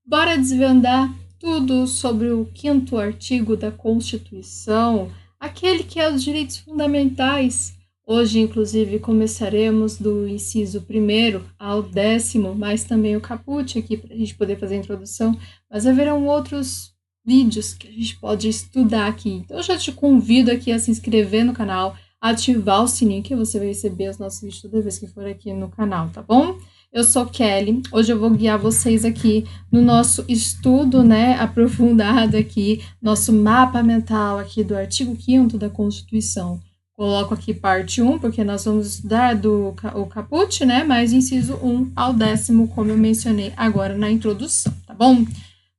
Bora desvendar tudo sobre o 5º artigo da Constituição, aquele que é os direitos fundamentais. Hoje, inclusive, começaremos do inciso 1º ao 10º, mas também o caput aqui para a gente poder fazer a introdução, mas haverão outros vídeos que a gente pode estudar aqui. Então, eu já te convido aqui a se inscrever no canal, ativar o sininho que você vai receber os nossos vídeos toda vez que for aqui no canal, tá bom? Eu sou Kelly, hoje eu vou guiar vocês aqui no nosso estudo, né, aprofundado aqui, nosso mapa mental aqui do artigo 5º da Constituição. Coloco aqui parte 1, porque nós vamos estudar o caput, né, mas inciso 1 ao 10º, como eu mencionei agora na introdução, tá bom?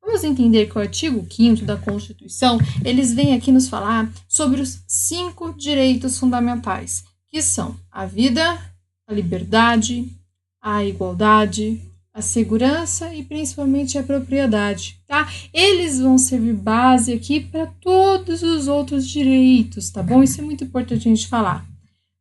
Vamos entender que o artigo 5º da Constituição, eles vêm aqui nos falar sobre os 5 direitos fundamentais, que são a vida, a liberdade, a igualdade, a segurança e principalmente a propriedade, tá? Eles vão servir base aqui para todos os outros direitos, tá bom? Isso é muito importante a gente falar.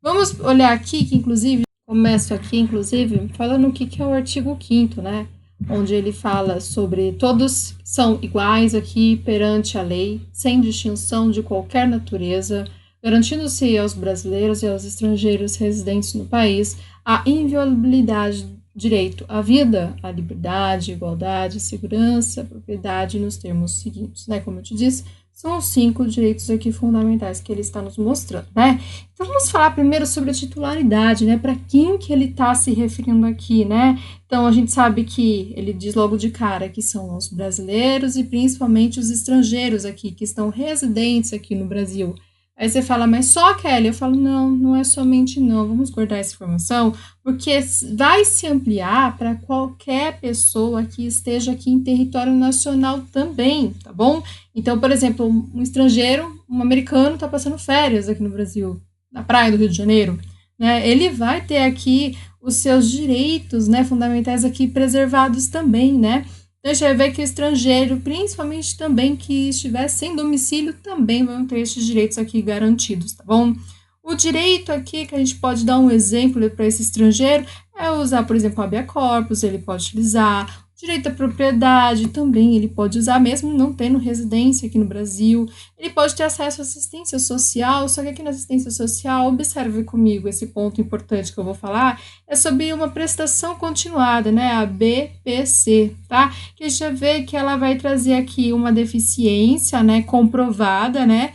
Vamos olhar aqui, que inclusive, começo aqui, inclusive, falando o que é o artigo 5º, né? Onde ele fala sobre todos são iguais aqui perante a lei, sem distinção de qualquer natureza, garantindo-se aos brasileiros e aos estrangeiros residentes no país a inviolabilidade do direito à vida, à liberdade, igualdade, segurança, propriedade nos termos seguintes, né? Como eu te disse, são os 5 direitos aqui fundamentais que ele está nos mostrando, né? Então, vamos falar primeiro sobre a titularidade, né? Para quem que ele está se referindo aqui, né? Então, a gente sabe que ele diz logo de cara que são os brasileiros e principalmente os estrangeiros aqui, que estão residentes aqui no Brasil. Aí você fala, mas só, Kelly? Eu falo, não é somente não, vamos guardar essa informação, porque vai se ampliar para qualquer pessoa que esteja aqui em território nacional também, tá bom? Então, por exemplo, um estrangeiro, um americano está passando férias aqui no Brasil, na praia do Rio de Janeiro, né? Ele vai ter aqui os seus direitos, né, fundamentais aqui preservados também, né? Então, a gente vai ver que o estrangeiro, principalmente também que estiver sem domicílio, também vão ter esses direitos aqui garantidos, tá bom? O direito aqui, que a gente pode dar um exemplo para esse estrangeiro, é usar, por exemplo, o habeas corpus, ele pode utilizar. O direito à propriedade também ele pode usar, mesmo não tendo residência aqui no Brasil. Ele pode ter acesso à assistência social, só que aqui na assistência social, observe comigo esse ponto importante que eu vou falar, é sobre uma prestação continuada, né, a BPC, tá? Que a gente já vê que ela vai trazer aqui uma deficiência, né, comprovada, né,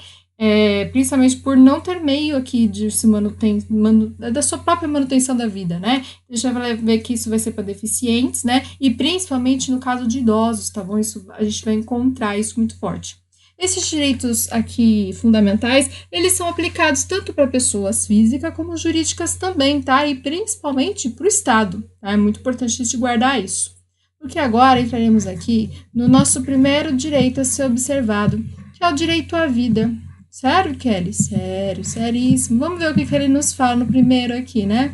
principalmente por não ter meio aqui de se da sua própria manutenção da vida, né? A gente vai ver que isso vai ser para deficientes, né? E principalmente no caso de idosos, tá bom? Isso, a gente vai encontrar isso muito forte. Esses direitos aqui fundamentais, eles são aplicados tanto para pessoas físicas como jurídicas também, tá? E principalmente para o Estado, tá? É muito importante a gente guardar isso. Porque agora entraremos aqui no nosso primeiro direito a ser observado, que é o direito à vida. Sério, Kelly? Sério, seríssimo. Vamos ver o que ele nos fala no primeiro aqui, né?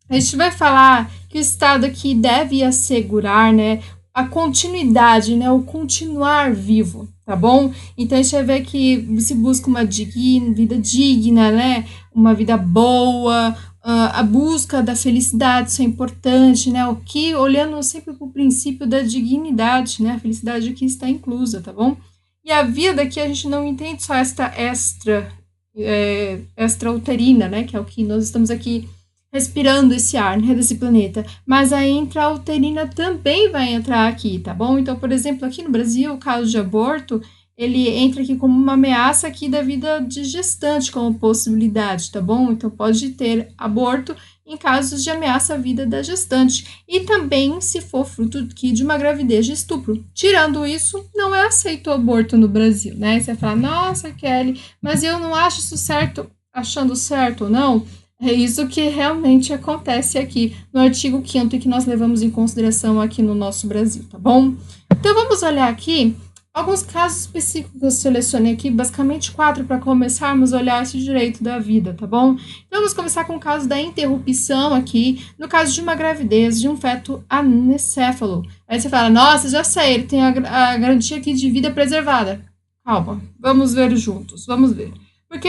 A gente vai falar que o Estado aqui deve assegurar, né, a continuidade, né, o continuar vivo, tá bom? Então, a gente vai ver que se busca uma vida digna, né, uma vida boa, a busca da felicidade, isso é importante, né, o que, olhando sempre para o princípio da dignidade, né, a felicidade aqui está inclusa, tá bom? E a vida aqui a gente não entende só esta extrauterina, né, que é o que nós estamos aqui respirando esse ar, né, desse planeta, mas a intrauterina também vai entrar aqui, tá bom? Então, por exemplo, aqui no Brasil, o caso de aborto, ele entra aqui como uma ameaça aqui da vida de gestante, como possibilidade, tá bom? Então, pode ter aborto em casos de ameaça à vida da gestante, e também se for fruto aqui de uma gravidez de estupro. Tirando isso, não é aceito o aborto no Brasil, né? Você fala, nossa, Kelly, mas eu não acho isso certo, achando certo ou não. É isso que realmente acontece aqui no artigo 5º que nós levamos em consideração aqui no nosso Brasil, tá bom? Então, vamos olhar aqui alguns casos específicos que eu selecionei aqui, basicamente 4, para começarmos a olhar esse direito da vida, tá bom? Então, vamos começar com o caso da interrupção aqui, no caso de uma gravidez de um feto anencéfalo. Aí você fala, nossa, já sei, ele tem a garantia aqui de vida preservada. Calma, vamos ver juntos, vamos ver. Porque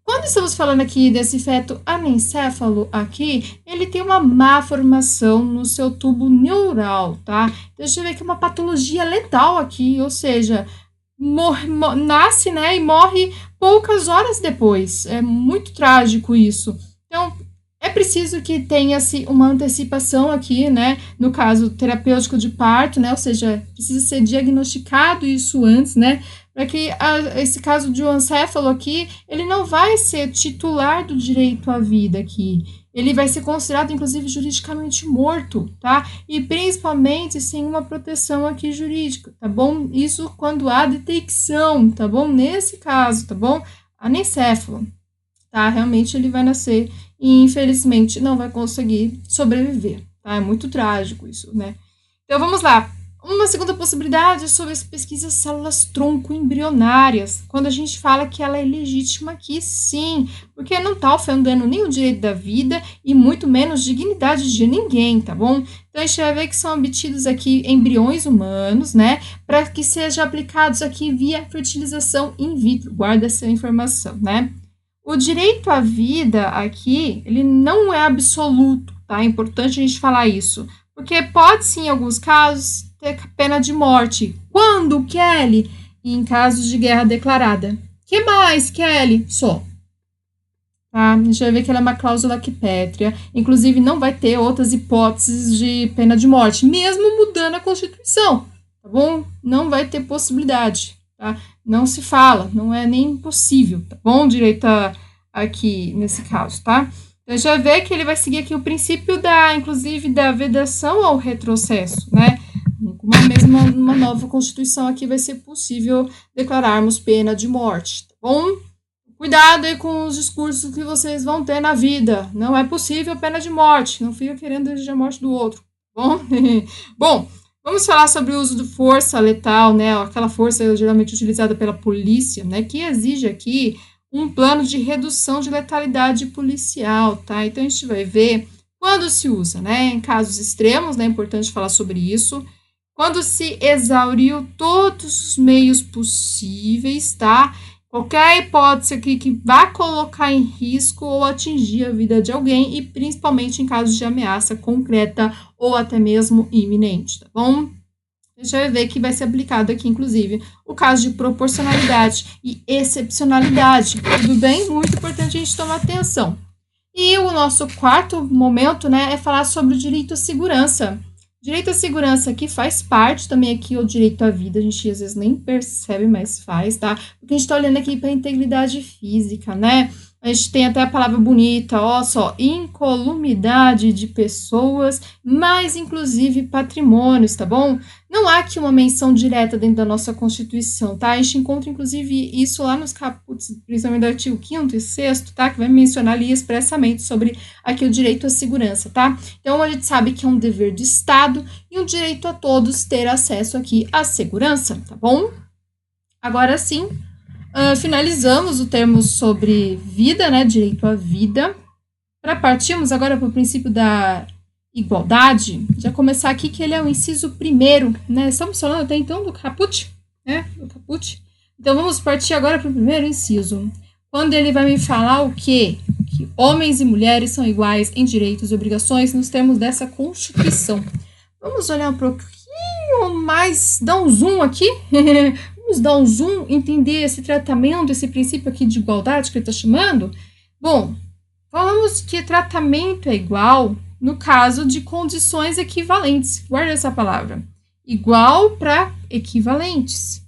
Quando estamos falando aqui desse feto anencéfalo aqui, ele tem uma má formação no seu tubo neural, tá? Deixa eu ver que é uma patologia letal aqui, ou seja, nasce, né, e morre poucas horas depois. É muito trágico isso. Então, é preciso que tenha-se uma antecipação aqui, né, no caso terapêutico de parto, né, ou seja, precisa ser diagnosticado isso antes, né, para que esse caso de um ancéfalo aqui, ele não vai ser titular do direito à vida aqui. Ele vai ser considerado, inclusive, juridicamente morto, tá? E principalmente sem uma proteção aqui jurídica, tá bom? Isso quando há detecção, tá bom? Nesse caso, tá bom? Anencéfalo, tá? Realmente ele vai nascer e, infelizmente, não vai conseguir sobreviver, tá? É muito trágico isso, né? Então, vamos lá. Uma segunda possibilidade é sobre as pesquisas células tronco embrionárias, quando a gente fala que ela é legítima aqui, sim, porque não está ofendendo nem o direito da vida e muito menos dignidade de ninguém, tá bom? Então, a gente vai ver que são obtidos aqui embriões humanos, né, para que sejam aplicados aqui via fertilização in vitro, guarda essa informação, né? O direito à vida aqui, ele não é absoluto, tá? É importante a gente falar isso, porque pode sim, em alguns casos, ter pena de morte. Quando, Kelly? Em casos de guerra declarada. Que mais, Kelly? Só. Tá? A gente vai ver que ela é uma cláusula que pétrea. Inclusive, não vai ter outras hipóteses de pena de morte, mesmo mudando a Constituição. Tá bom? Não vai ter possibilidade. Tá? Não se fala, não é nem possível. Tá bom? Direito aqui nesse caso, tá? Então, já vê que ele vai seguir aqui o princípio inclusive, da vedação ao retrocesso, né? Uma nova Constituição aqui vai ser possível declararmos pena de morte, tá bom? Cuidado aí com os discursos que vocês vão ter na vida. Não é possível pena de morte. Não fica querendo desejar a morte do outro, tá bom? Bom, vamos falar sobre o uso de força letal, né? Aquela força geralmente utilizada pela polícia, né? Que exige aqui um plano de redução de letalidade policial, tá? Então, a gente vai ver quando se usa, né? Em casos extremos, né? É importante falar sobre isso. Quando se exauriu todos os meios possíveis, tá? Qualquer hipótese aqui que vá colocar em risco ou atingir a vida de alguém, e principalmente em casos de ameaça concreta ou até mesmo iminente, tá bom? A gente vai ver que vai ser aplicado aqui, inclusive, o caso de proporcionalidade e excepcionalidade. Tudo bem? Muito importante a gente tomar atenção. E o nosso quarto momento, né, é falar sobre o direito à segurança. Direito à segurança aqui faz parte também aqui o direito à vida, a gente às vezes nem percebe, mas faz, tá? Porque a gente tá olhando aqui para a integridade física, né? A gente tem até a palavra bonita, ó só, incolumidade de pessoas, mas inclusive patrimônios, tá bom? Não há aqui uma menção direta dentro da nossa Constituição, tá? A gente encontra inclusive isso lá nos caputs, principalmente do artigo 5º e 6º, tá? Que vai mencionar ali expressamente sobre aqui o direito à segurança, tá? Então a gente sabe que é um dever de Estado e um direito a todos ter acesso aqui à segurança, tá bom? Agora sim, finalizamos o termo sobre vida, né, direito à vida. Para partirmos agora para o princípio da igualdade, já começar aqui que ele é o inciso primeiro, né? Estamos falando até então do caput, né? Do caput. Então vamos partir agora para o primeiro inciso, quando ele vai me falar o quê? Que homens e mulheres são iguais em direitos e obrigações nos termos dessa Constituição. Vamos olhar um pouquinho mais, dar um zoom aqui. Vamos dar um zoom, entender esse tratamento, esse princípio aqui de igualdade que ele está chamando? Bom, falamos que tratamento é igual no caso de condições equivalentes. Guarda essa palavra. Igual para equivalentes.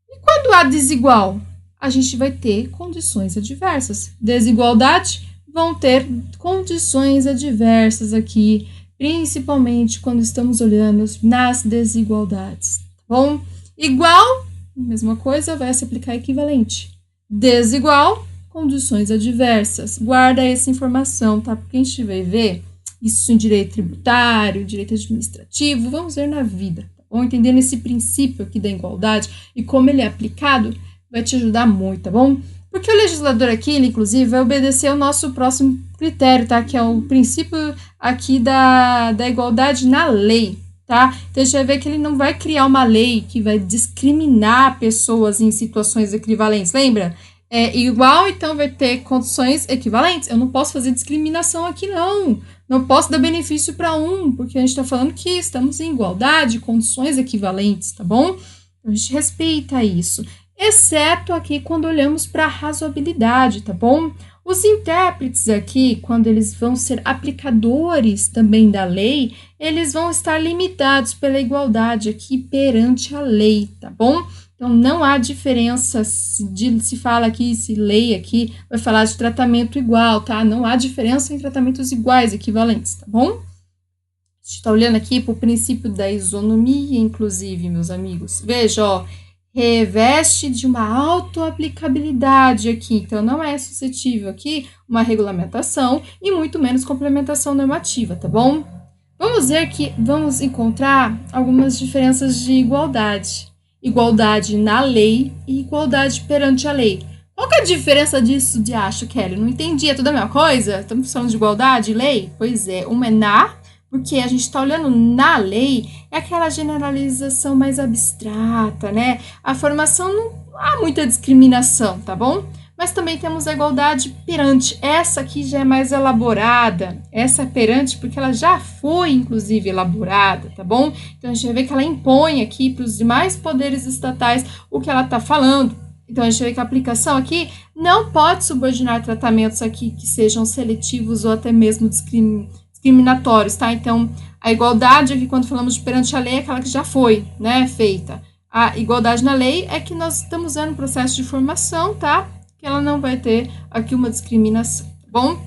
E quando há desigual? A gente vai ter condições adversas. Desigualdade, vão ter condições adversas aqui, principalmente quando estamos olhando nas desigualdades. Tá bom? Igual, mesma coisa, vai se aplicar equivalente. Desigual, condições adversas. Guarda essa informação, tá? Porque a gente vai ver isso em direito tributário, direito administrativo, vamos ver na vida, tá bom? Entendendo esse princípio aqui da igualdade e como ele é aplicado, vai te ajudar muito, tá bom? Porque o legislador aqui, ele, inclusive, vai obedecer ao nosso próximo critério, tá? Que é o princípio aqui da igualdade na lei, tá? Então, a gente vai ver que ele não vai criar uma lei que vai discriminar pessoas em situações equivalentes, lembra? é igual, então vai ter condições equivalentes. Eu não posso fazer discriminação aqui, não. Não posso dar benefício para um, porque a gente está falando que estamos em igualdade, condições equivalentes, tá bom? Então, a gente respeita isso. Exceto aqui quando olhamos para a razoabilidade, tá bom? Os intérpretes aqui, quando eles vão ser aplicadores também da lei, eles vão estar limitados pela igualdade aqui perante a lei, tá bom? Então, não há diferença se fala aqui, se lei aqui, vai falar de tratamento igual, tá? Não há diferença em tratamentos iguais, equivalentes, tá bom? A gente está olhando aqui para o princípio da isonomia, inclusive, meus amigos. Veja, ó, reveste de uma autoaplicabilidade aqui, então não é suscetível aqui uma regulamentação e muito menos complementação normativa, tá bom? Vamos ver que vamos encontrar algumas diferenças de igualdade. Igualdade na lei e igualdade perante a lei. Qual que é a diferença disso de acho, Kelly? Não entendi, é tudo a mesma coisa? Estamos falando de igualdade e lei? Pois é, uma é na, porque a gente está olhando na lei, é aquela generalização mais abstrata, né? A formação não há muita discriminação, tá bom? Mas também temos a igualdade perante. Essa aqui já é mais elaborada. Essa é perante porque ela já foi, inclusive, elaborada, tá bom? Então, a gente vai ver que ela impõe aqui para os demais poderes estatais o que ela está falando. Então, a gente vê que a aplicação aqui não pode subordinar tratamentos aqui que sejam seletivos ou até mesmo discriminatórios, tá? Então, a igualdade aqui, quando falamos de perante a lei, é aquela que já foi, né, feita. A igualdade na lei é que nós estamos vendo um processo de formação, tá? Que ela não vai ter aqui uma discriminação, tá bom?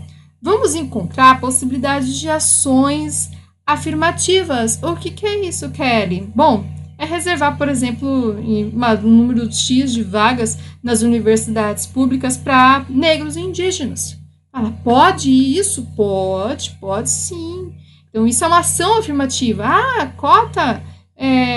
Vamos encontrar possibilidades de ações afirmativas. O que é isso, Kelly? Bom, é reservar, por exemplo, um número X de vagas nas universidades públicas para negros e indígenas. Fala, pode isso? Pode sim. Então, isso é uma ação afirmativa. Ah, cota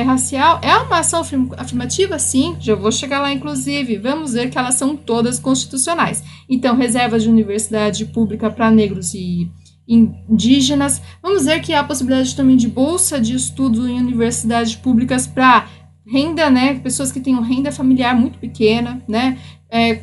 racial é uma ação afirmativa? Sim, já vou chegar lá, inclusive. Vamos ver que elas são todas constitucionais. Então, reservas de universidade pública para negros e indígenas. Vamos ver que há a possibilidade também de bolsa de estudo em universidades públicas para renda, né? Pessoas que tenham renda familiar muito pequena, né?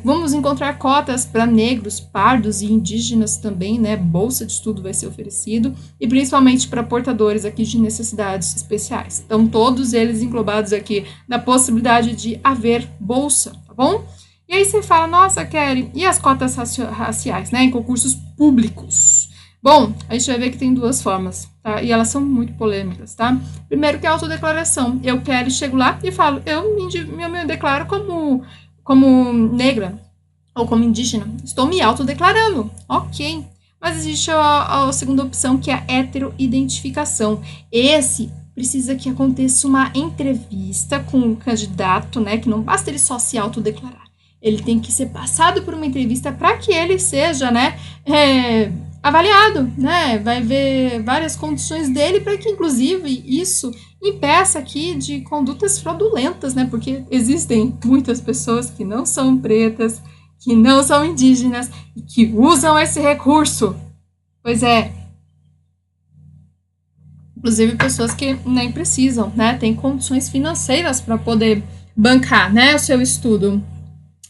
Vamos encontrar cotas para negros, pardos e indígenas também, né? Bolsa de estudo vai ser oferecido, e principalmente para portadores aqui de necessidades especiais. Então, todos eles englobados aqui na possibilidade de haver bolsa, tá bom? E aí você fala, nossa, Kelly, e as cotas raciais, né? Em concursos públicos? Bom, a gente vai ver que tem duas formas, tá? E elas são muito polêmicas, tá? Primeiro que é a autodeclaração. Eu, Kelly, chego lá e falo, eu me declaro como negra ou como indígena. Estou me autodeclarando, ok. Mas existe a segunda opção, que é a heteroidentificação. Esse precisa que aconteça uma entrevista com o candidato, né? Que não basta ele só se autodeclarar. Ele tem que ser passado por uma entrevista para que ele seja, né? Avaliado, né? Vai ver várias condições dele para que, inclusive, isso impeça aqui de condutas fraudulentas, né? Porque existem muitas pessoas que não são pretas, que não são indígenas e que usam esse recurso. Pois é. Inclusive pessoas que nem precisam, né? Tem condições financeiras para poder bancar, né? O seu estudo.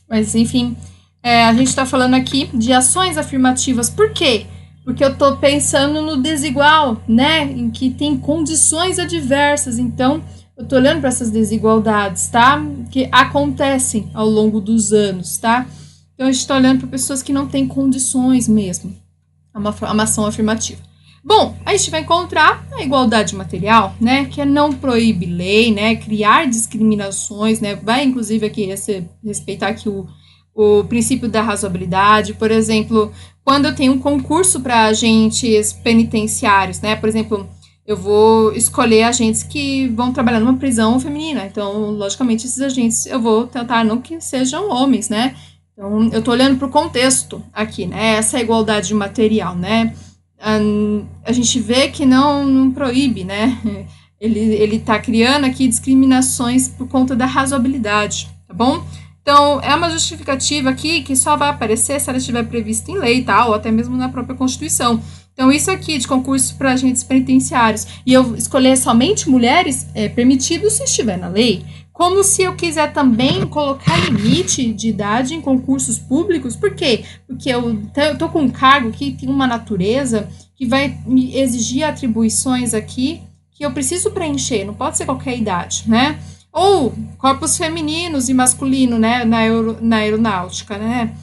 Mas, enfim, a gente está falando aqui de ações afirmativas. Por quê? Porque eu estou pensando no desigual, né? Em que tem condições adversas. Então, eu estou olhando para essas desigualdades, tá? Que acontecem ao longo dos anos, tá? Então, a gente está olhando para pessoas que não têm condições mesmo. É uma ação afirmativa. Bom, a gente vai encontrar a igualdade material, né? Que não proíbe lei, né? Criar discriminações, né? Vai, inclusive, aqui respeitar aqui o princípio da razoabilidade. Por exemplo, quando eu tenho um concurso para agentes penitenciários, né? Por exemplo, eu vou escolher agentes que vão trabalhar numa prisão feminina. Então, logicamente, esses agentes eu vou tentar não que sejam homens, né? Então, eu estou olhando para o contexto aqui, né? Essa é a igualdade material, né? A gente vê que não proíbe, né? Ele está criando aqui discriminações por conta da razoabilidade, tá bom? Então, é uma justificativa aqui que só vai aparecer se ela estiver prevista em lei, tá? Ou até mesmo na própria Constituição. Então, isso aqui de concurso para agentes penitenciários e eu escolher somente mulheres é permitido se estiver na lei. Como se eu quiser também colocar limite de idade em concursos públicos. Por quê? Porque eu tô com um cargo que tem uma natureza que vai me exigir atribuições aqui que eu preciso preencher, não pode ser qualquer idade, né? Ou corpos femininos e masculino, né, na aeronáutica, né?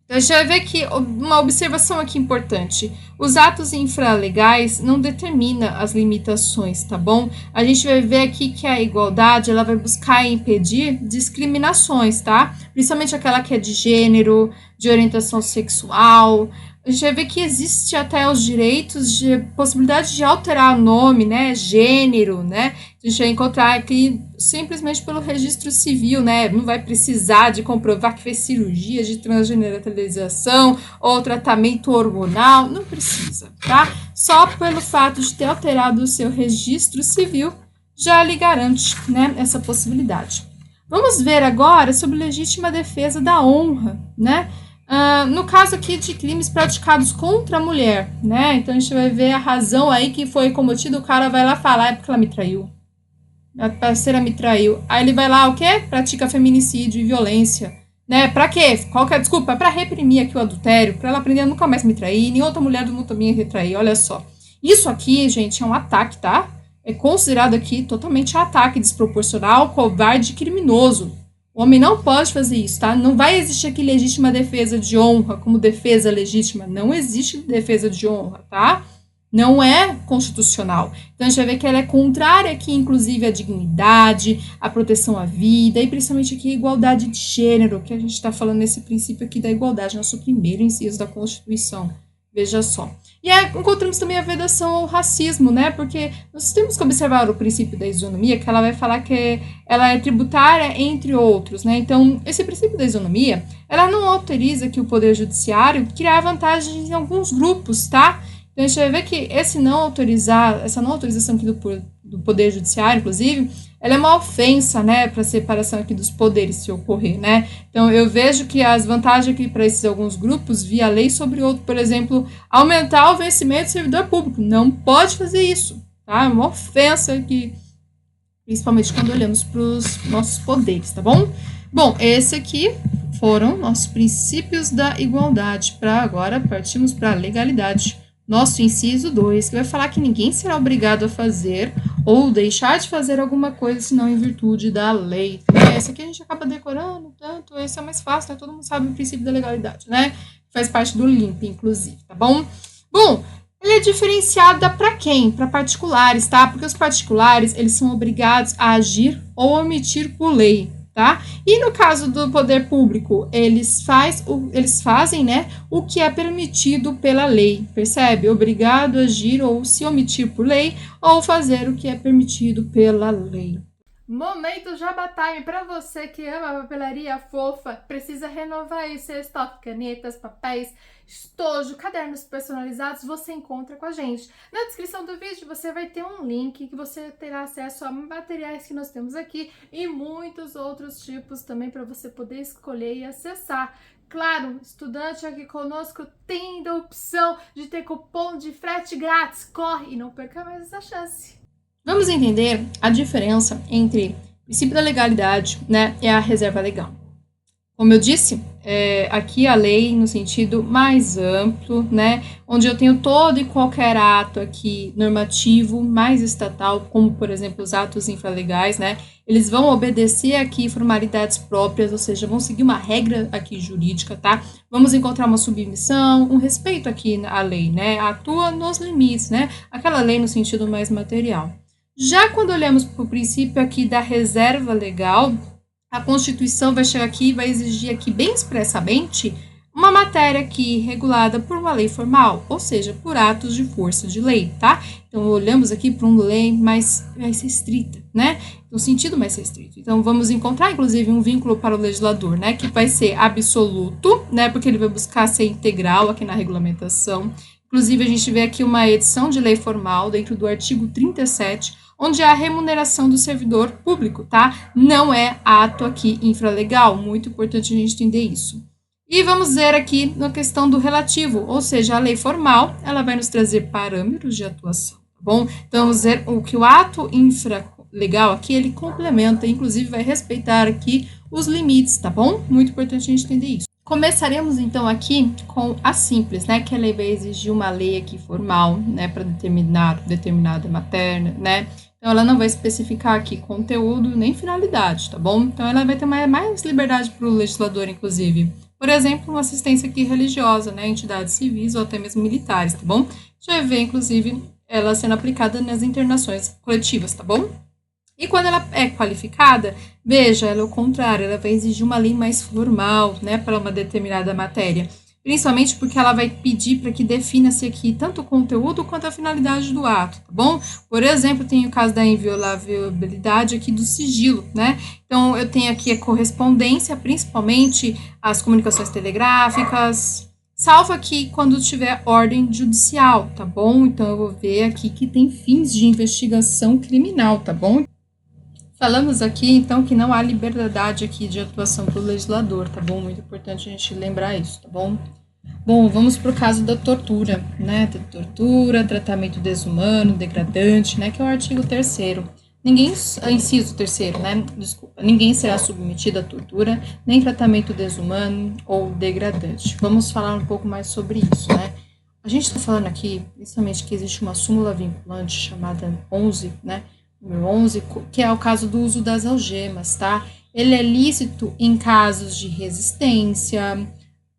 Então, a gente vai ver que uma observação aqui importante. Os atos infralegais não determinam as limitações, tá bom? A gente vai ver aqui que a igualdade, ela vai buscar impedir discriminações, tá? Principalmente aquela que é de gênero, de orientação sexual. A gente vai ver que existe até os direitos de possibilidade de alterar o nome, né, gênero, né? A gente vai encontrar aqui simplesmente pelo registro civil, né? Não vai precisar de comprovar que fez cirurgia de transgeneralização ou tratamento hormonal, não precisa, tá? Só pelo fato de ter alterado o seu registro civil já lhe garante, né, essa possibilidade. Vamos ver agora sobre legítima defesa da honra, né? No caso aqui de crimes praticados contra a mulher, né? Então a gente vai ver a razão aí que foi cometido, o cara vai lá falar, é porque ela me traiu. A parceira me traiu. Aí ele vai lá, o quê? Pratica feminicídio e violência. Né? Pra quê? Qual que é a desculpa? Pra reprimir aqui o adultério, pra ela aprender a nunca mais me trair, nem outra mulher do mundo também retrair, olha só. Isso aqui, gente, é um ataque, tá? É considerado aqui totalmente ataque desproporcional, covarde e criminoso. O homem não pode fazer isso, tá? Não vai existir aqui legítima defesa de honra como defesa legítima. Não existe defesa de honra, tá? Não é constitucional. Então, a gente vai ver que ela é contrária aqui, inclusive, à dignidade, à proteção à vida e, principalmente, aqui, a igualdade de gênero, que a gente está falando nesse princípio aqui da igualdade, nosso primeiro inciso da Constituição. Veja só. E aí, encontramos também a vedação ao racismo, né? Porque nós temos que observar o princípio da isonomia, que ela vai falar que ela é tributária, entre outros, né? Então, esse princípio da isonomia, ela não autoriza que o Poder Judiciário criar vantagens em alguns grupos, tá? Então, a gente vai ver que essa não autorização aqui do Poder Judiciário, inclusive, ela é uma ofensa, né, para a separação aqui dos poderes, se ocorrer, né? Então, eu vejo que as vantagens aqui para esses alguns grupos, via lei sobre outro, por exemplo, aumentar o vencimento do servidor público. Não pode fazer isso, tá? É uma ofensa aqui, principalmente quando olhamos para os nossos poderes, tá bom? Bom, esse aqui foram nossos princípios da igualdade. Para agora, partimos para a legalidade. Nosso inciso 2, que vai falar que ninguém será obrigado a fazer ou deixar de fazer alguma coisa, senão em virtude da lei. Esse aqui a gente acaba decorando tanto, esse é mais fácil, né? Todo mundo sabe o princípio da legalidade, né? Faz parte do LIMP, inclusive, tá bom? Bom, ele é diferenciada para quem? Para particulares, tá? Porque os particulares, eles são obrigados a agir ou omitir por lei, tá? E no caso do poder público, eles fazem, né, o que é permitido pela lei, percebe? Obrigado a agir ou se omitir por lei, ou fazer o que é permitido pela lei. Momento Jabá Time para você que ama a papelaria fofa, precisa renovar aí seu estoque, canetas, papéis, estojo, cadernos personalizados, você encontra com a gente. Na descrição do vídeo você vai ter um link que você terá acesso a materiais que nós temos aqui e muitos outros tipos também para você poder escolher e acessar. Claro, estudante aqui conosco tem a opção de ter cupom de frete grátis. Corre e não perca mais essa chance. Vamos entender a diferença entre o princípio da legalidade, né, e a reserva legal. Como eu disse, aqui a lei no sentido mais amplo, né, onde eu tenho todo e qualquer ato aqui normativo, mais estatal, como, por exemplo, os atos infralegais, né, eles vão obedecer aqui formalidades próprias, ou seja, vão seguir uma regra aqui jurídica, tá? Vamos encontrar uma submissão, um respeito aqui à lei, né, atua nos limites, né, aquela lei no sentido mais material. Já quando olhamos para o princípio aqui da reserva legal, a Constituição vai chegar aqui e vai exigir aqui bem expressamente uma matéria aqui regulada por uma lei formal, ou seja, por atos de força de lei, tá? Então, olhamos aqui para uma lei mais restrita, né? No sentido mais restrito. Então, vamos encontrar, inclusive, um vínculo para o legislador, né? Que vai ser absoluto, né? Porque ele vai buscar ser integral aqui na regulamentação. Inclusive, a gente vê aqui uma edição de lei formal dentro do artigo 37, onde é a remuneração do servidor público, tá? Não é ato aqui infralegal, muito importante a gente entender isso. E vamos ver aqui na questão do relativo, ou seja, a lei formal, ela vai nos trazer parâmetros de atuação, tá bom? Então, vamos ver o que o ato infralegal aqui, ele complementa, inclusive vai respeitar aqui os limites, tá bom? Muito importante a gente entender isso. Começaremos, então, aqui com a simples, né? Que a lei vai exigir uma lei aqui formal, né? Para determinada matéria, né? Então, ela não vai especificar aqui conteúdo nem finalidade, tá bom? Então, ela vai ter mais liberdade para o legislador, inclusive. Por exemplo, uma assistência aqui religiosa, né? Entidades civis ou até mesmo militares, tá bom? Já vê, inclusive, ela sendo aplicada nas internações coletivas, tá bom? E quando ela é qualificada, veja, ela é o contrário, ela vai exigir uma lei mais formal, né, para uma determinada matéria. Principalmente porque ela vai pedir para que defina-se aqui tanto o conteúdo quanto a finalidade do ato, tá bom? Por exemplo, tem o caso da inviolabilidade aqui do sigilo, né? Então, eu tenho aqui a correspondência, principalmente as comunicações telegráficas, salvo aqui quando tiver ordem judicial, tá bom? Então, eu vou ver aqui que tem fins de investigação criminal, tá bom? Falamos aqui, então, que não há liberdade aqui de atuação do legislador, tá bom? Muito importante a gente lembrar isso, tá bom? Bom, vamos para o caso da tortura, né? Da tortura, tratamento desumano, degradante, né? Que é o artigo 3º. Inciso 3º, né? Desculpa. Ninguém será submetido à tortura, nem tratamento desumano ou degradante. Vamos falar um pouco mais sobre isso, né? A gente está falando aqui, principalmente, que existe uma súmula vinculante chamada 11, né? Número 11, que é o caso do uso das algemas, tá? Ele é lícito em casos de resistência,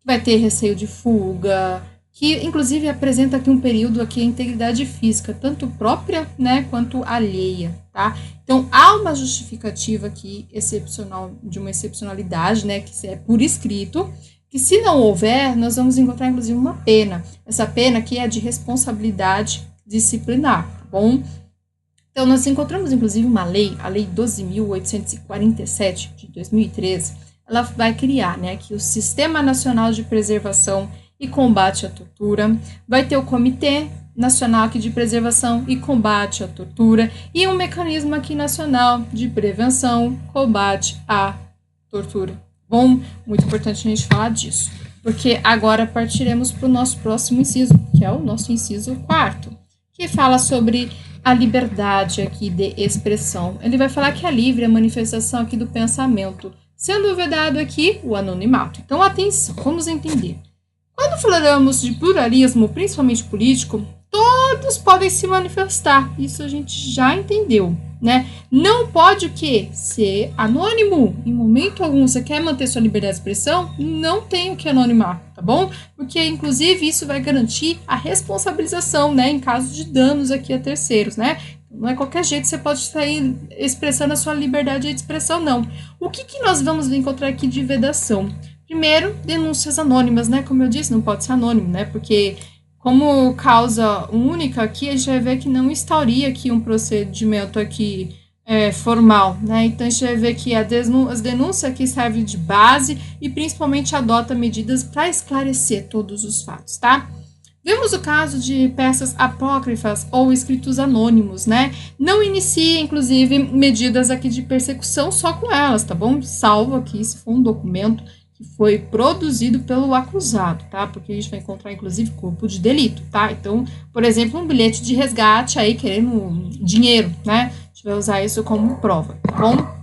vai ter receio de fuga, que inclusive apresenta aqui um período aqui a integridade física, tanto própria, né, quanto alheia, tá? Então, há uma justificativa aqui excepcional, de uma excepcionalidade, né, que é por escrito, que se não houver, nós vamos encontrar inclusive uma pena. Essa pena aqui é de responsabilidade disciplinar, tá bom? Então, nós encontramos, inclusive, uma lei, a Lei 12.847, de 2013, ela vai criar, né, que o Sistema Nacional de Preservação e Combate à Tortura, vai ter o Comitê Nacional aqui de Preservação e Combate à Tortura e um mecanismo aqui nacional de prevenção, combate à tortura. Bom, muito importante a gente falar disso, porque agora partiremos para o nosso próximo inciso, que é o nosso inciso 4º, que fala sobre a liberdade aqui de expressão. Ele vai falar que é livre a manifestação aqui do pensamento, sendo vedado aqui o anonimato. Então, atenção, vamos entender. Quando falamos de pluralismo, principalmente político, todos podem se manifestar. Isso a gente já entendeu, né? Não pode o quê? Ser anônimo. Em momento algum, você quer manter sua liberdade de expressão? Não tem o que anonimar, tá bom? Porque, inclusive, isso vai garantir a responsabilização, né? Em caso de danos aqui a terceiros, né? Não é qualquer jeito que você pode sair expressando a sua liberdade de expressão, não. O que nós vamos encontrar aqui de vedação? Primeiro, denúncias anônimas, né? Como eu disse, não pode ser anônimo, né? Porque como causa única aqui, a gente vai ver que não instauria aqui um procedimento aqui formal, né? Então, a gente vai ver que as denúncias aqui servem de base e principalmente adota medidas para esclarecer todos os fatos, tá? Vemos o caso de peças apócrifas ou escritos anônimos, né? Não inicia, inclusive, medidas aqui de persecução só com elas, tá bom? Salvo aqui se for um documento que foi produzido pelo acusado, tá? Porque a gente vai encontrar, inclusive, corpo de delito, tá? Então, por exemplo, um bilhete de resgate aí querendo dinheiro, né? A gente vai usar isso como prova, tá bom?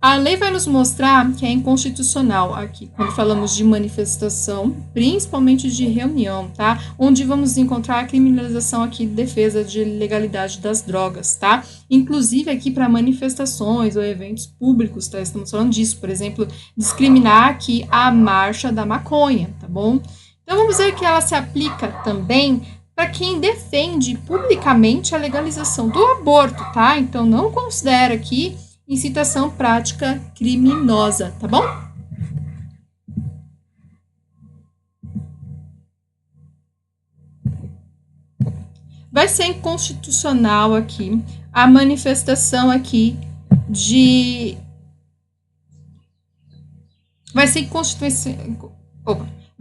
A lei vai nos mostrar que é inconstitucional aqui, quando falamos de manifestação, principalmente de reunião, tá? Onde vamos encontrar a criminalização aqui de defesa de legalidade das drogas, tá? Inclusive aqui para manifestações ou eventos públicos, tá? Estamos falando disso, por exemplo, discriminar aqui a marcha da maconha, tá bom? Então vamos ver que ela se aplica também para quem defende publicamente a legalização do aborto, tá? Então não considera aqui incitação prática criminosa, tá bom? Vai ser inconstitucional aqui a manifestação aqui de... Vai ser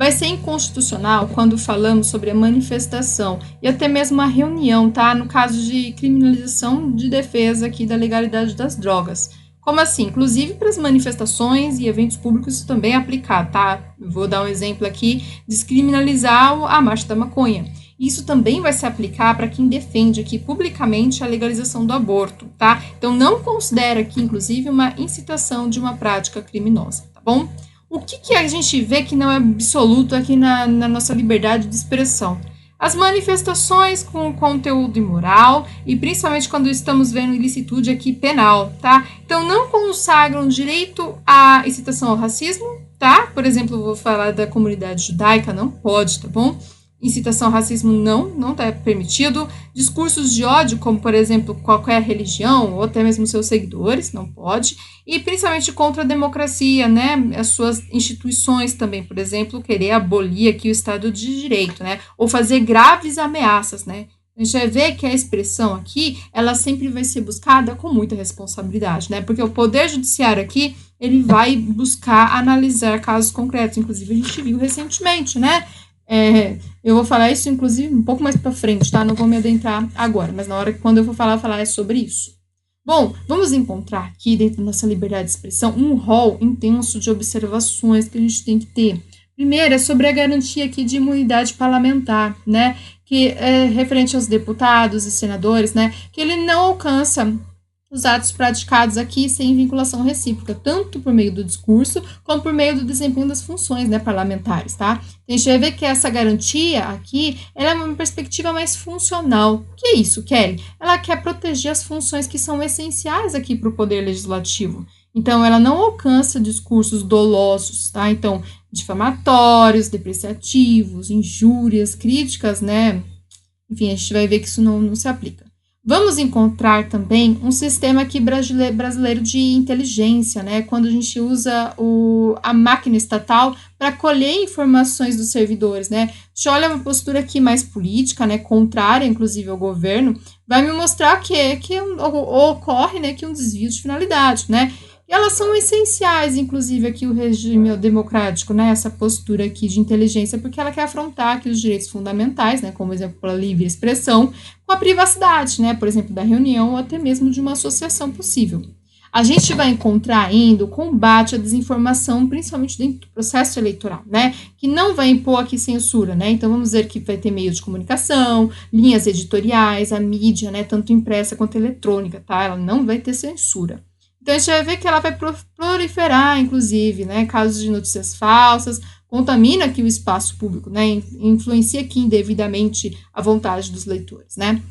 vai ser inconstitucional quando falamos sobre a manifestação e até mesmo a reunião, tá? No caso de criminalização de defesa aqui da legalidade das drogas. Como assim? Inclusive para as manifestações e eventos públicos isso também é aplicado, tá? Vou dar um exemplo aqui, descriminalizar a marcha da maconha. Isso também vai se aplicar para quem defende aqui publicamente a legalização do aborto, tá? Então não considera aqui, inclusive, uma incitação de uma prática criminosa, tá bom? O que a gente vê que não é absoluto aqui na nossa liberdade de expressão? As manifestações com conteúdo imoral e principalmente quando estamos vendo ilicitude aqui penal, tá? Então não consagram direito à incitação ao racismo, tá? Por exemplo, eu vou falar da comunidade judaica, não pode, tá bom? Incitação ao racismo não está permitido. Discursos de ódio, como, por exemplo, qualquer religião ou até mesmo seus seguidores, não pode. E principalmente contra a democracia, né? As suas instituições também, por exemplo, querer abolir aqui o Estado de Direito, né? Ou fazer graves ameaças, né? A gente vai ver que a expressão aqui, ela sempre vai ser buscada com muita responsabilidade, né? Porque o Poder Judiciário aqui, ele vai buscar analisar casos concretos. Inclusive, a gente viu recentemente, né? Eu vou falar isso, inclusive, um pouco mais para frente, tá? Não vou me adentrar agora, mas na hora que quando eu for falar é sobre isso. Bom, vamos encontrar aqui, dentro da nossa liberdade de expressão, um rol intenso de observações que a gente tem que ter. Primeiro, é sobre a garantia aqui de imunidade parlamentar, né? Que é referente aos deputados e senadores, né? Que ele não alcança os atos praticados aqui sem vinculação recíproca, tanto por meio do discurso, como por meio do desempenho das funções, né, parlamentares, tá? A gente vai ver que essa garantia aqui, ela é uma perspectiva mais funcional. O que é isso, Kelly? Ela quer proteger as funções que são essenciais aqui para o poder legislativo. Então, ela não alcança discursos dolosos, tá? Então, difamatórios, depreciativos, injúrias, críticas, né? Enfim, a gente vai ver que isso não se aplica. Vamos encontrar também um sistema aqui brasileiro de inteligência, né? Quando a gente usa a máquina estatal para colher informações dos servidores, né? A gente olha uma postura aqui mais política, né? Contrária, inclusive, ao governo, vai me mostrar que ocorre, né, que um desvio de finalidade, né? E elas são essenciais, inclusive, aqui o regime democrático, né? Essa postura aqui de inteligência, porque ela quer afrontar aqui os direitos fundamentais, né? Como, por exemplo, a livre expressão, com a privacidade, né? Por exemplo, da reunião ou até mesmo de uma associação possível. A gente vai encontrar ainda o combate à desinformação, principalmente dentro do processo eleitoral, né? Que não vai impor aqui censura, né? Então, vamos dizer que vai ter meio de comunicação, linhas editoriais, a mídia, né? Tanto impressa quanto eletrônica, tá? Ela não vai ter censura. Então, a gente vai ver que ela vai proliferar, inclusive, né, casos de notícias falsas, contamina aqui o espaço público, né, influencia aqui indevidamente a vontade dos leitores, né.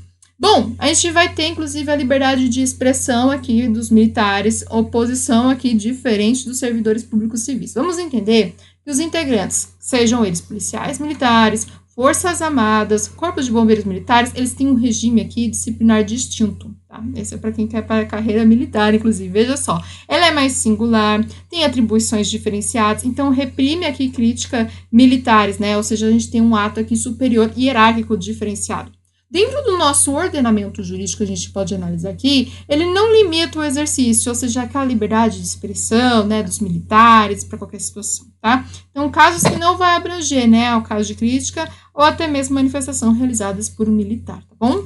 Bom, a gente vai ter, inclusive, a liberdade de expressão aqui dos militares, oposição aqui diferente dos servidores públicos civis. Vamos entender que os integrantes, sejam eles policiais militares, Forças Armadas, Corpos de Bombeiros Militares, eles têm um regime aqui disciplinar distinto, tá? Esse é para quem quer para a carreira militar, inclusive, veja só. Ela é mais singular, tem atribuições diferenciadas, então reprime aqui crítica militares, né? Ou seja, a gente tem um ato aqui superior hierárquico diferenciado. Dentro do nosso ordenamento jurídico, a gente pode analisar aqui, ele não limita o exercício, ou seja, aquela liberdade de expressão, né, dos militares para qualquer situação, tá? Então, casos que não vai abranger, né, o caso de crítica ou até mesmo manifestação realizadas por um militar, tá bom?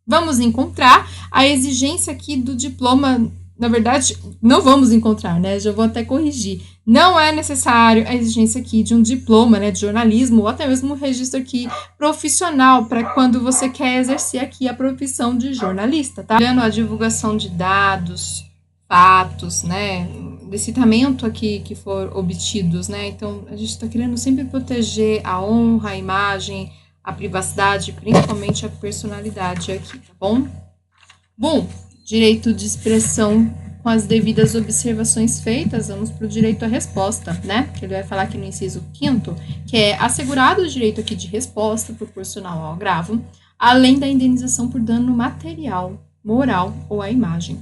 Vamos encontrar a exigência aqui do diploma, na verdade, não vamos encontrar, né, já vou até corrigir. Não é necessário a exigência aqui de um diploma, né, de jornalismo ou até mesmo um registro aqui profissional para quando você quer exercer aqui a profissão de jornalista, tá? Olhando a divulgação de dados, fatos, né, licitamento aqui que for obtidos, né, então a gente está querendo sempre proteger a honra, a imagem, a privacidade, principalmente a personalidade aqui, tá bom? Bom, direito de expressão com as devidas observações feitas, vamos para o direito à resposta, né? Que ele vai falar aqui no inciso 5º, que é assegurado o direito aqui de resposta proporcional ao agravo, além da indenização por dano material, moral ou à imagem.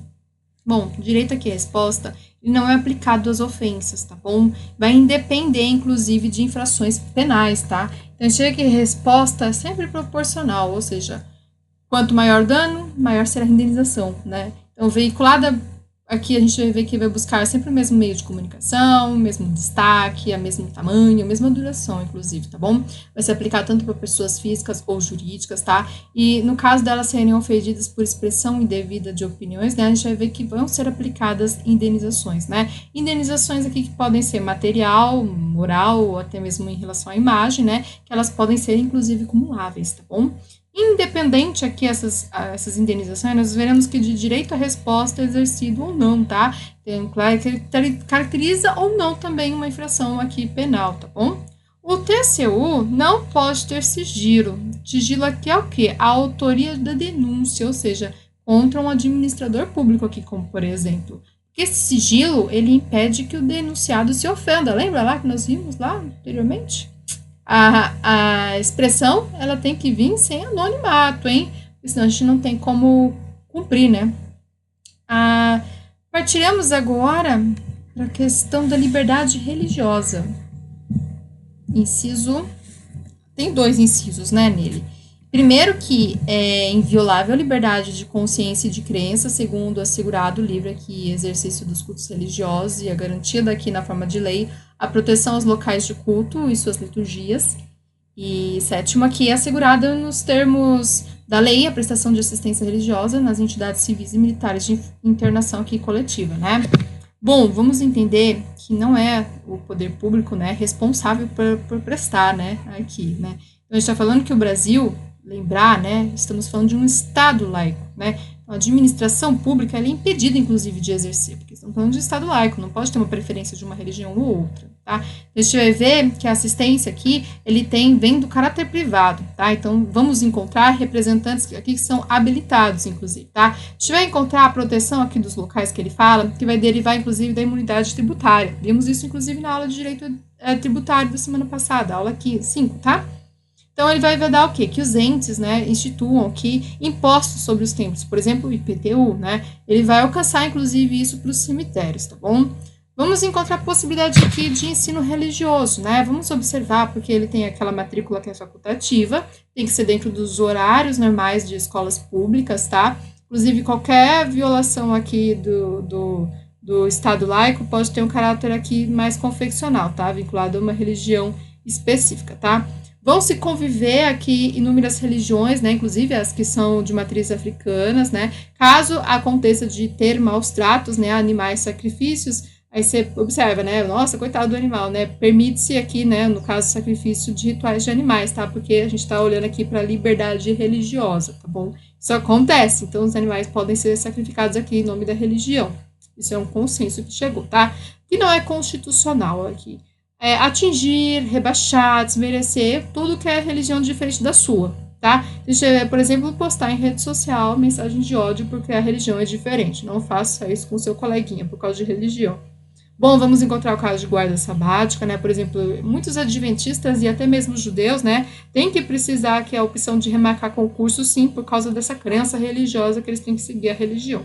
Bom, direito aqui à resposta, ele não é aplicado às ofensas, tá bom? Vai independer, inclusive, de infrações penais, tá? Então, chega que resposta é sempre proporcional, ou seja, quanto maior o dano, maior será a indenização, né? Então, veiculada aqui a gente vai ver que vai buscar sempre o mesmo meio de comunicação, o mesmo destaque, a mesmo tamanho, a mesma duração, inclusive, tá bom? Vai se aplicar tanto para pessoas físicas ou jurídicas, tá? E no caso delas serem ofendidas por expressão indevida de opiniões, né, a gente vai ver que vão ser aplicadas indenizações, né? Indenizações aqui que podem ser material, moral, ou até mesmo em relação à imagem, né? Que elas podem ser, inclusive, cumuláveis, tá bom? Independente aqui essas indenizações, nós veremos que de direito à resposta é exercido ou não, tá? Então, caracteriza ou não também uma infração aqui penal, tá bom? O TCU não pode ter sigilo. Sigilo aqui é o quê? A autoria da denúncia, ou seja, contra um administrador público aqui, como por exemplo. Porque esse sigilo, ele impede que o denunciado se ofenda. Lembra lá que nós vimos lá anteriormente? A expressão, ela tem que vir sem anonimato, hein? Porque senão a gente não tem como cumprir, né? Partiremos agora para a questão da liberdade religiosa. Inciso, tem 2 incisos, né, nele. Primeiro que é inviolável a liberdade de consciência e de crença, segundo assegurado livre aqui exercício dos cultos religiosos e a garantia daqui na forma de lei a proteção aos locais de culto e suas liturgias. E sétimo aqui é assegurada nos termos da lei a prestação de assistência religiosa nas entidades civis e militares de internação aqui coletiva, né? Bom, vamos entender que não é o poder público, né, responsável por prestar, né, aqui, né. Então, a gente está falando que o Brasil, lembrar, né, estamos falando de um Estado laico, né. A administração pública ela é impedida, inclusive, de exercer, porque estamos falando de Estado laico, não pode ter uma preferência de uma religião ou outra, tá? A gente vai ver que a assistência aqui, vem do caráter privado, tá? Então, vamos encontrar representantes aqui que são habilitados, inclusive, tá? A gente vai encontrar a proteção aqui dos locais que ele fala, que vai derivar, inclusive, da imunidade tributária. Vimos isso, inclusive, na aula de direito tributário da semana passada, aula aqui 5, tá? Então, ele vai vedar o quê? Que os entes, né, instituam aqui impostos sobre os templos, por exemplo, o IPTU, né, ele vai alcançar, inclusive, isso para os cemitérios, tá bom? Vamos encontrar a possibilidade aqui de ensino religioso, né, vamos observar, porque ele tem aquela matrícula que é facultativa, tem que ser dentro dos horários normais de escolas públicas, tá? Inclusive, qualquer violação aqui do Estado laico pode ter um caráter aqui mais confessional, tá? Vinculado a uma religião específica, tá? Vão se conviver aqui inúmeras religiões, né, inclusive as que são de matriz africanas, né, caso aconteça de ter maus tratos, né, animais sacrifícios, aí você observa, né, nossa, coitado do animal, né, permite-se aqui, né, no caso, sacrifício de rituais de animais, tá, porque a gente está olhando aqui para a liberdade religiosa, tá bom? Isso acontece, então os animais podem ser sacrificados aqui em nome da religião, isso é um consenso que chegou, tá? Que não é constitucional aqui. Atingir, rebaixar, desmerecer tudo que é religião diferente da sua, tá? Deixa, por exemplo, postar em rede social mensagem de ódio porque a religião é diferente. Não faça isso com seu coleguinha por causa de religião. Bom, vamos encontrar o caso de guarda sabática, né? Por exemplo, muitos adventistas e até mesmo judeus, né, têm que precisar que a opção de remarcar concurso, sim, por causa dessa crença religiosa que eles têm que seguir a religião,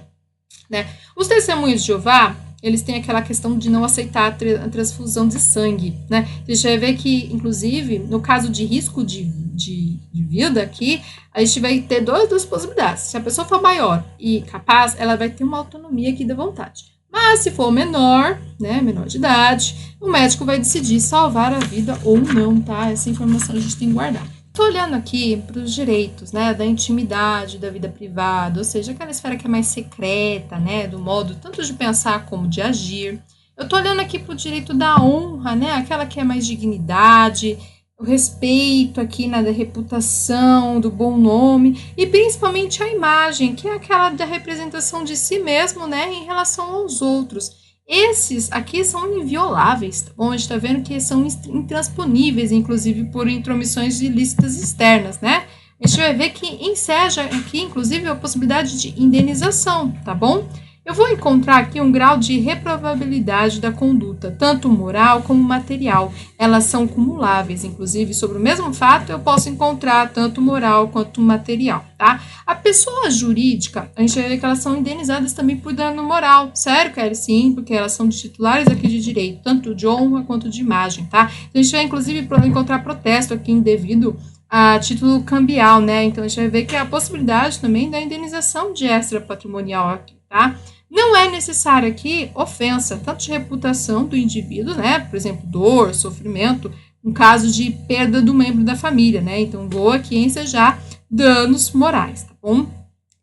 né? Os testemunhos de Jeová, eles têm aquela questão de não aceitar a transfusão de sangue, né? A gente vai ver que, inclusive, no caso de risco de vida aqui, a gente vai ter duas possibilidades. Se a pessoa for maior e capaz, ela vai ter uma autonomia aqui da vontade. Mas se for menor, né, menor de idade, o médico vai decidir salvar a vida ou não, tá? Essa informação a gente tem que guardar. Estou olhando aqui para os direitos, né, da intimidade, da vida privada, ou seja, aquela esfera que é mais secreta, né, do modo tanto de pensar como de agir. Eu estou olhando aqui para o direito da honra, né, aquela que é mais dignidade, o respeito aqui, né, da reputação, do bom nome e principalmente a imagem, que é aquela da representação de si mesmo, né, em relação aos outros. Esses aqui são invioláveis, tá bom? A gente está vendo que são intransponíveis, inclusive por intromissões ilícitas externas, né? A gente vai ver que enseja aqui, inclusive, a possibilidade de indenização, tá bom? Eu vou encontrar aqui um grau de reprovabilidade da conduta, tanto moral como material. Elas são cumuláveis, inclusive, sobre o mesmo fato eu posso encontrar tanto moral quanto material, tá? A pessoa jurídica, a gente vai ver que elas são indenizadas também por dano moral. Sério, Kelly? Sim, porque elas são de titulares aqui de direito, tanto de honra quanto de imagem, tá? Então, a gente vai, inclusive, encontrar protesto aqui indevido a título cambial, né? Então, a gente vai ver que há a possibilidade também da indenização de extra patrimonial aqui, tá? Não é necessária aqui ofensa, tanto de reputação do indivíduo, né? Por exemplo, dor, sofrimento, no caso de perda do membro da família, né? Então, vou aqui ensejar danos morais, tá bom?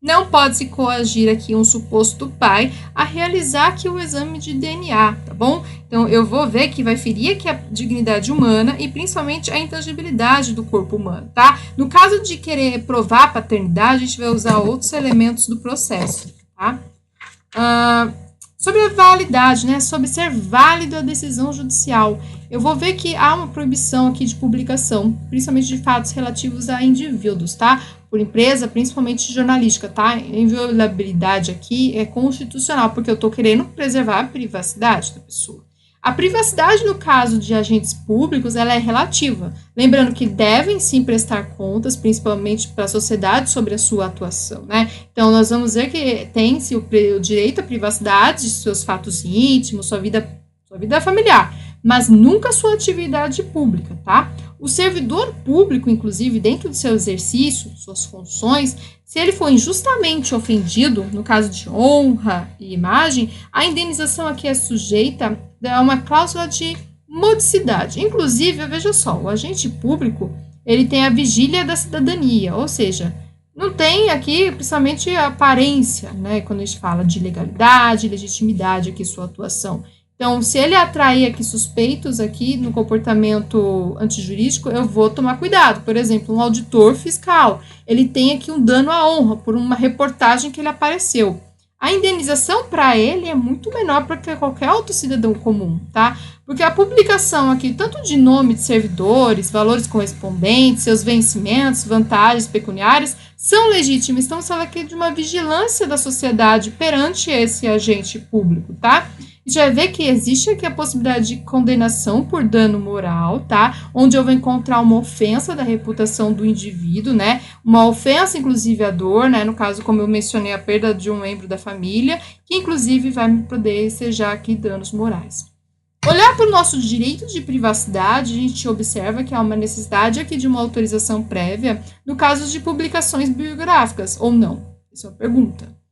Não pode-se coagir aqui um suposto pai a realizar aqui o exame de DNA, tá bom? Então, eu vou ver que vai ferir aqui a dignidade humana e principalmente a intangibilidade do corpo humano, tá? No caso de querer provar a paternidade, a gente vai usar outros elementos do processo, tá? Sobre a validade, né? Sobre ser válido a decisão judicial. Eu vou ver que há uma proibição aqui de publicação, principalmente de fatos relativos a indivíduos, tá? Por empresa, principalmente jornalística, tá? A inviolabilidade aqui é constitucional, porque eu tô querendo preservar a privacidade da pessoa. A privacidade, no caso de agentes públicos, ela é relativa. Lembrando que devem sim prestar contas, principalmente para a sociedade, sobre a sua atuação, né? Então, nós vamos ver que tem-se o direito à privacidade de seus fatos íntimos, sua vida familiar, mas nunca sua atividade pública, tá? O servidor público, inclusive, dentro do seu exercício, suas funções, se ele for injustamente ofendido, no caso de honra e imagem, a indenização aqui é sujeita a uma cláusula de modicidade. Inclusive, veja só, o agente público, ele tem a vigília da cidadania, ou seja, não tem aqui, principalmente, a aparência, né, quando a gente fala de legalidade, legitimidade aqui, sua atuação. Então, se ele atrair aqui suspeitos aqui no comportamento antijurídico, eu vou tomar cuidado. Por exemplo, um auditor fiscal, ele tem aqui um dano à honra por uma reportagem que ele apareceu. A indenização para ele é muito menor do que qualquer outro cidadão comum, tá? Porque a publicação aqui, tanto de nome de servidores, valores correspondentes, seus vencimentos, vantagens pecuniárias, são legítimas. Estamos falando aqui de uma vigilância da sociedade perante esse agente público, tá? A gente vai ver que existe aqui a possibilidade de condenação por dano moral, tá? Onde eu vou encontrar uma ofensa da reputação do indivíduo, né? Uma ofensa, inclusive, à dor, né? No caso, como eu mencionei, a perda de um membro da família, que, inclusive, vai me poder ensejar aqui danos morais. Olhar para o nosso direito de privacidade, a gente observa que há uma necessidade aqui de uma autorização prévia no caso de publicações biográficas, ou não? Essa é uma pergunta.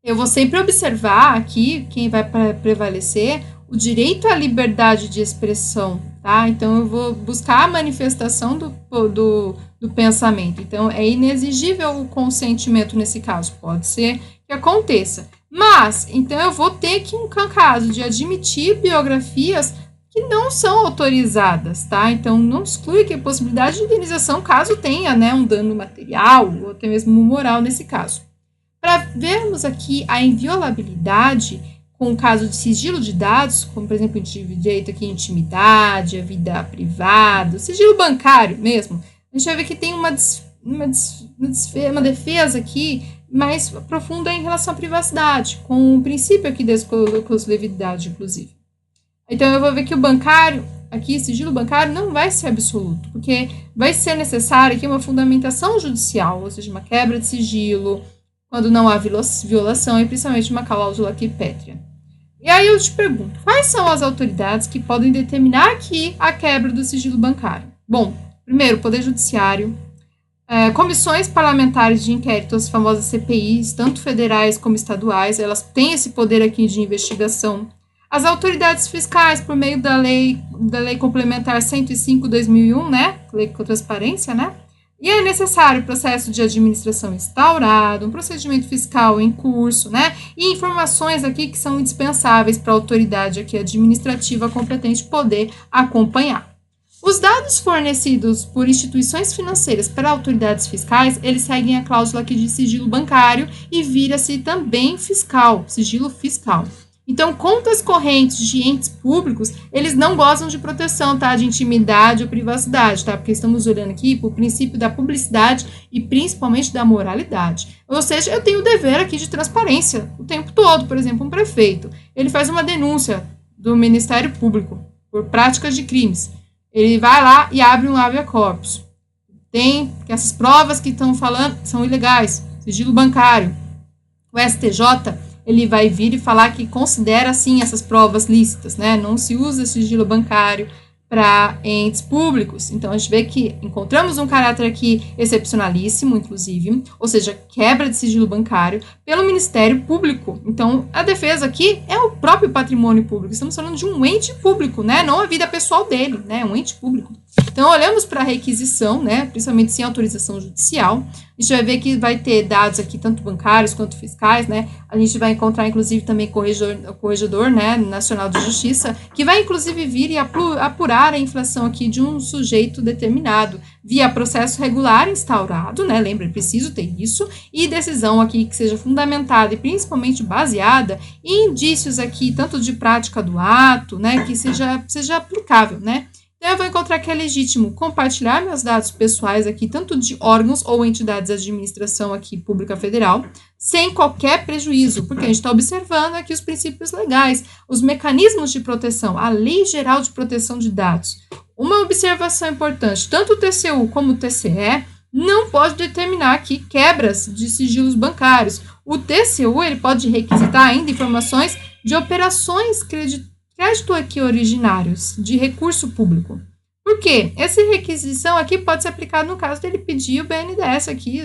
Eu vou sempre observar aqui, quem vai prevalecer, o direito à liberdade de expressão, tá? Então, eu vou buscar a manifestação do pensamento. Então, é inexigível o consentimento nesse caso, pode ser que aconteça. Mas, então, eu vou ter que, um caso de admitir biografias que não são autorizadas, tá? Então, não exclui que a possibilidade de indenização caso tenha, né, um dano material ou até mesmo moral nesse caso. Para vermos aqui a inviolabilidade com o caso de sigilo de dados, como, por exemplo, direito aqui à intimidade, a vida privada, o sigilo bancário mesmo, a gente vai ver que tem uma defesa aqui mais profunda em relação à privacidade, com o princípio aqui da exclusividade, inclusive. Então, eu vou ver que o bancário, aqui, sigilo bancário, não vai ser absoluto, porque vai ser necessária aqui uma fundamentação judicial, ou seja, uma quebra de sigilo, quando não há violação, e principalmente uma cláusula aqui pétrea. E aí eu te pergunto, quais são as autoridades que podem determinar aqui a quebra do sigilo bancário? Bom, primeiro, o Poder Judiciário, comissões parlamentares de inquérito, as famosas CPIs, tanto federais como estaduais, elas têm esse poder aqui de investigação. As autoridades fiscais, por meio da lei complementar 105/2001, né, lei com transparência, né, e é necessário processo de administração instaurado, um procedimento fiscal em curso, né? E informações aqui que são indispensáveis para a autoridade aqui administrativa competente poder acompanhar. Os dados fornecidos por instituições financeiras para autoridades fiscais, eles seguem a cláusula aqui de sigilo bancário e vira-se também fiscal, sigilo fiscal. Então, contas correntes de entes públicos, eles não gozam de proteção, tá? De intimidade ou privacidade, tá? Porque estamos olhando aqui para o princípio da publicidade e principalmente da moralidade. Ou seja, eu tenho o dever aqui de transparência o tempo todo. Por exemplo, um prefeito, ele faz uma denúncia do Ministério Público por práticas de crimes. Ele vai lá e abre um habeas corpus. Tem que essas provas que estão falando são ilegais, sigilo bancário. O STJ, ele vai vir e falar que considera, sim, essas provas lícitas, né? Não se usa sigilo bancário para entes públicos. Então, a gente vê que encontramos um caráter aqui excepcionalíssimo, inclusive, ou seja, quebra de sigilo bancário pelo Ministério Público. Então, a defesa aqui é o próprio patrimônio público. Estamos falando de um ente público, né? Não a vida pessoal dele, né? Um ente público. Então, olhamos para a requisição, né? Principalmente sem autorização judicial. A gente vai ver que vai ter dados aqui, tanto bancários quanto fiscais, né? A gente vai encontrar, inclusive, também corregedor, né, nacional de justiça, que vai, inclusive, vir e apurar a inflação aqui de um sujeito determinado, via processo regular instaurado, né? Lembra, é preciso ter isso, e decisão aqui que seja fundamentada e principalmente baseada em indícios aqui, tanto de prática do ato, né, que seja aplicável, né? Então, eu vou encontrar que é legítimo compartilhar meus dados pessoais aqui, tanto de órgãos ou entidades de administração aqui pública federal, sem qualquer prejuízo, porque a gente está observando aqui os princípios legais, os mecanismos de proteção, a Lei Geral de Proteção de Dados. Uma observação importante, tanto o TCU como o TCE não pode determinar aqui quebras de sigilos bancários. O TCU ele pode requisitar ainda informações de operações crédito aqui originários de recurso público. Por quê? Essa requisição aqui pode ser aplicada no caso dele pedir o BNDES aqui,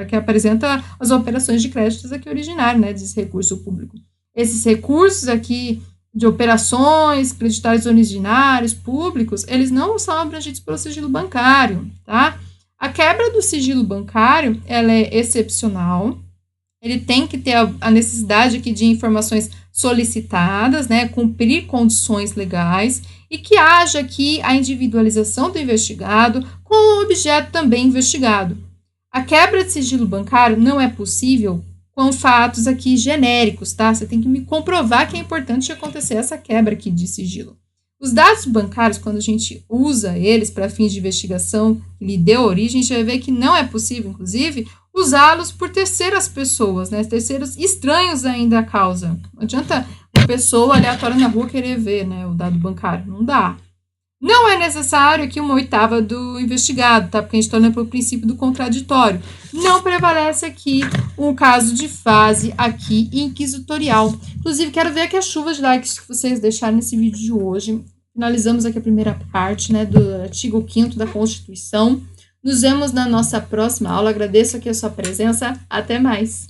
que apresenta as operações de créditos aqui originário, né, desse recurso público. Esses recursos aqui de operações creditários originários públicos, eles não são abrangidos pelo sigilo bancário, tá? A quebra do sigilo bancário, ela é excepcional. Ele tem que ter a necessidade aqui de informações solicitadas, né, cumprir condições legais e que haja aqui a individualização do investigado com o objeto também investigado. A quebra de sigilo bancário não é possível com fatos aqui genéricos, tá? Você tem que me comprovar que é importante acontecer essa quebra aqui de sigilo. Os dados bancários, quando a gente usa eles para fins de investigação que lhe deu origem, a gente vai ver que não é possível, inclusive, usá-los por terceiras pessoas, né? Terceiros estranhos ainda à causa. Não adianta uma pessoa aleatória na rua querer ver, né, o dado bancário. Não dá. Não é necessário aqui 1/8 do investigado, tá? Porque a gente está olhando para o princípio do contraditório. Não prevalece aqui um caso de fase aqui inquisitorial. Inclusive, quero ver aqui a chuva de likes que vocês deixaram nesse vídeo de hoje. Finalizamos aqui a primeira parte, né, do artigo 5º da Constituição. Nos vemos na nossa próxima aula. Agradeço aqui a sua presença. Até mais.